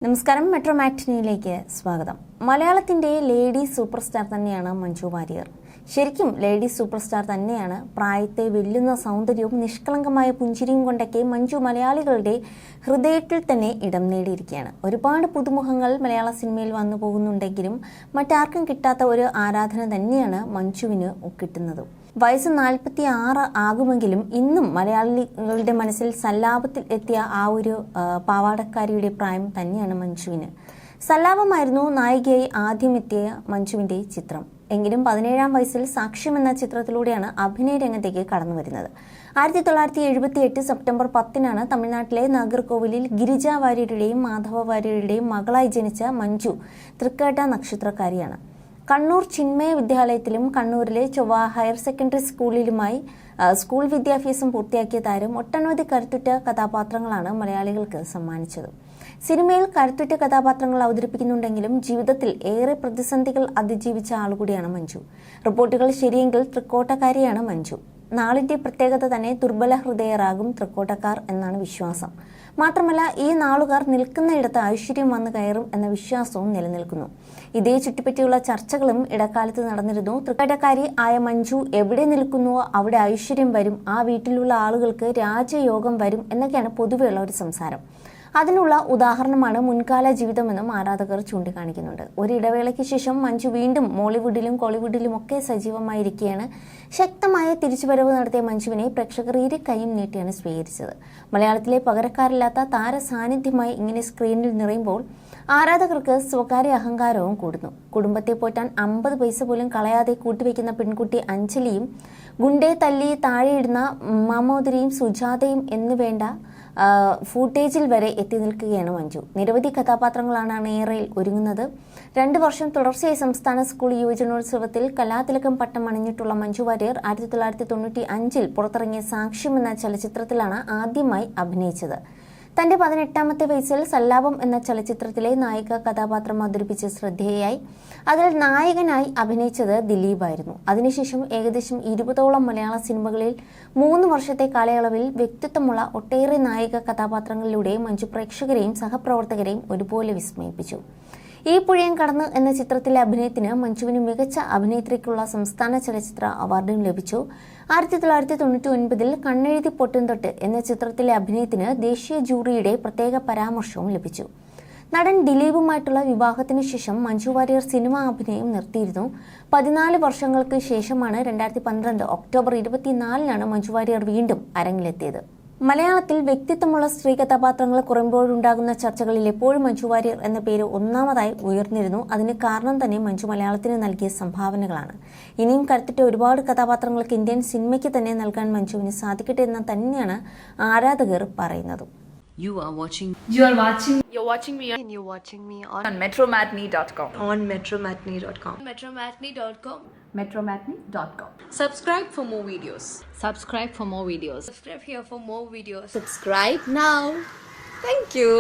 നമസ്കാരം, മെട്രോ മാറ്റിനിയിലേക്ക് സ്വാഗതം. മലയാളത്തിന്റെ ലേഡി സൂപ്പർ സ്റ്റാർ തന്നെയാണ് മഞ്ജു വാര്യർ. ശരിക്കും ലേഡി സൂപ്പർ സ്റ്റാർ തന്നെയാണ്. പ്രായത്തെ വെല്ലുന്ന സൗന്ദര്യവും നിഷ്കളങ്കമായ പുഞ്ചിരിയും കൊണ്ടൊക്കെ മഞ്ജു മലയാളികളുടെ ഹൃദയത്തിൽ തന്നെ ഇടം നേടിയിരിക്കുകയാണ്. ഒരുപാട് പുതുമുഖങ്ങൾ മലയാള സിനിമയിൽ വന്നു പോകുന്നുണ്ടെങ്കിലും മറ്റാർക്കും കിട്ടാത്ത ഒരു ആരാധന തന്നെയാണ് മഞ്ജുവിന് കിട്ടുന്നത്. വയസ്സ് 46 ആകുമെങ്കിലും ഇന്നും മലയാളികളുടെ മനസ്സിൽ സല്ലാപത്തിൽ എത്തിയ ആ ഒരു പാവാടക്കാരിയുടെ പ്രായം തന്നെയാണ് മഞ്ജുവിന്. സല്ലാപമായിരുന്നു നായികയായി ആദ്യം എത്തിയ മഞ്ജുവിന്റെ ചിത്രം. എങ്കിലും 17-ാം വയസ്സിൽ സാക്ഷ്യം എന്ന ചിത്രത്തിലൂടെയാണ് അഭിനയ രംഗത്തേക്ക് കടന്നു വരുന്നത്. 1978 സെപ്റ്റംബർ 10-നാണ് തമിഴ്നാട്ടിലെ നാഗർകോവിലിൽ ഗിരിജ വാര്യരുടെയും മാധവ വാര്യരുടെയും മകളായി ജനിച്ച മഞ്ജു തൃക്കേട്ട നക്ഷത്രക്കാരിയാണ്. കണ്ണൂർ ചിന്മയ വിദ്യാലയത്തിലും കണ്ണൂരിലെ ചൊവ്വ ഹയർ സെക്കൻഡറി സ്കൂളിലുമായി സ്കൂൾ വിദ്യാഭ്യാസം പൂർത്തിയാക്കിയ താരം ഒട്ടനവധി കരുത്തുറ്റ കഥാപാത്രങ്ങളാണ് മലയാളികൾക്ക് സമ്മാനിച്ചത്. സിനിമയിൽ കരുത്തുറ്റ കഥാപാത്രങ്ങൾ അവതരിപ്പിക്കുന്നുണ്ടെങ്കിലും ജീവിതത്തിൽ ഏറെ പ്രതിസന്ധികൾ അതിജീവിച്ച ആളുകൂടിയാണ് മഞ്ജു. റിപ്പോർട്ടുകൾ ശരിയെങ്കിൽ തൃക്കോട്ടക്കാരിയാണ് മഞ്ജു. നാളിന്റെ പ്രത്യേകത തന്നെ ദുർബല ഹൃദയരാകും തൃക്കോട്ടക്കാർ എന്നാണ് വിശ്വാസം. മാത്രമല്ല, ഈ നാളുകാർ നിൽക്കുന്നയിടത്ത് ഐശ്വര്യം വന്നു കയറും എന്ന വിശ്വാസവും നിലനിൽക്കുന്നു. ഇതേ ചുറ്റിപ്പറ്റിയുള്ള ചർച്ചകളും ഇടക്കാലത്ത് നടന്നിരുന്നു. തൃക്കോട്ടക്കാരി ആയ മഞ്ജു എവിടെ നിൽക്കുന്നുവോ അവിടെ ഐശ്വര്യം വരും, ആ വീട്ടിലുള്ള ആളുകൾക്ക് രാജയോഗം വരും എന്നൊക്കെയാണ് പൊതുവെയുള്ള ഒരു സംസാരം. അതിനുള്ള ഉദാഹരണമാണ് മുൻകാല ജീവിതമെന്നും ആരാധകർ ചൂണ്ടിക്കാണിക്കുന്നുണ്ട്. ഒരു ഇടവേളയ്ക്ക് ശേഷം മഞ്ജു വീണ്ടും മോളിവുഡിലും കോളിവുഡിലും ഒക്കെ സജീവമായിരിക്കുകയാണ്. ശക്തമായ തിരിച്ചുവരവ് നടത്തിയ മഞ്ജുവിനെ പ്രേക്ഷകർ ഇരു കൈയും നീട്ടിയാണ് സ്വീകരിച്ചത്. മലയാളത്തിലെ പകരക്കാരില്ലാത്ത താര സാന്നിധ്യമായി ഇങ്ങനെ സ്ക്രീനിൽ നിറയുമ്പോൾ ആരാധകർക്ക് സ്വകാര്യ അഹങ്കാരവും കൂടുന്നു. കുടുംബത്തെ പോറ്റാൻ 50 പൈസ പോലും കളയാതെ കൂട്ടിവെക്കുന്ന പെൺകുട്ടി അഞ്ജലിയും ഗുണ്ടേ തല്ലി താഴെയിടുന്ന മാമോദരിയും സുജാതയും എന്നുവേണ്ട ഫൂട്ടേജിൽ വരെ എത്തി നിൽക്കുകയാണ് മഞ്ജു. നിരവധി കഥാപാത്രങ്ങളാണ് അണിയറയിൽ ഒരുങ്ങുന്നത്. 2 വർഷം തുടർച്ചയായി സംസ്ഥാന സ്കൂൾ യുവജനോത്സവത്തിൽ കലാതിലകം പട്ടം അണിഞ്ഞിട്ടുള്ള മഞ്ജു വാര്യർ 1995-ൽ പുറത്തിറങ്ങിയ സാക്ഷ്യം എന്ന ചലച്ചിത്രത്തിലാണ് ആദ്യമായി അഭിനയിച്ചത്. തന്റെ 18-ാമത്തെ വയസ്സിൽ സല്ലാപം എന്ന ചലച്ചിത്രത്തിലെ നായിക കഥാപാത്രം അവതരിപ്പിച്ച് ശ്രദ്ധേയായി. അതിൽ നായകനായി അഭിനയിച്ചത് ദിലീപായിരുന്നു. അതിനുശേഷം ഏകദേശം 20ഓളം മലയാള സിനിമകളിൽ 3 വർഷത്തെ കാലയളവിൽ വ്യക്തിത്വമുള്ള ഒട്ടേറെ നായിക കഥാപാത്രങ്ങളിലൂടെ മഞ്ജു പ്രേക്ഷകരെയും സഹപ്രവർത്തകരെയും ഒരുപോലെ വിസ്മയിപ്പിച്ചു. ഈ പുഴയും കടന്ന് എന്ന ചിത്രത്തിലെ അഭിനയത്തിന് മഞ്ജുവിന് മികച്ച അഭിനേത്രിക്കുള്ള സംസ്ഥാന ചലച്ചിത്ര അവാർഡും ലഭിച്ചു. 1999-ൽ കണ്ണെഴുതി പൊട്ടും തൊട്ട് എന്ന ചിത്രത്തിലെ അഭിനയത്തിന് ദേശീയ ജൂറിയുടെ പ്രത്യേക പരാമർശവും ലഭിച്ചു. നടൻ ദിലീപുമായിട്ടുള്ള വിവാഹത്തിന് ശേഷം മഞ്ജു വാര്യർ സിനിമാ അഭിനയം നിർത്തിയിരുന്നു. 14 വർഷങ്ങൾക്ക് ശേഷമാണ് 2012 ഒക്ടോബർ 24-നാണ് മഞ്ജു വാര്യർ വീണ്ടും അരങ്ങിലെത്തിയത്. മലയാളത്തിൽ വ്യക്തിത്വമുള്ള സ്ത്രീ കഥാപാത്രങ്ങൾ കുറയുമ്പോഴുണ്ടാകുന്ന ചർച്ചകളിൽ എപ്പോഴും മഞ്ജു വാര്യർ എന്ന പേര് ഒന്നാമതായി ഉയർന്നിരുന്നു. അതിന് കാരണം തന്നെ മഞ്ജു മലയാളത്തിന് നൽകിയ സംഭാവനകളാണ്. ഇനിയും കരുത്തിട്ട ഒരുപാട് കഥാപാത്രങ്ങൾക്ക് ഇന്ത്യൻ സിനിമയ്ക്ക് തന്നെ നൽകാൻ മഞ്ജുവിന് സാധിക്കട്ടെ എന്ന് തന്നെയാണ് ആരാധകർ പറയുന്നത്. You're watching me on metromatney.com. on metromatney.com. metromatney.com. metromatney.com. Subscribe for more videos. Subscribe for more videos. Subscribe here for more videos. Subscribe now. Thank you.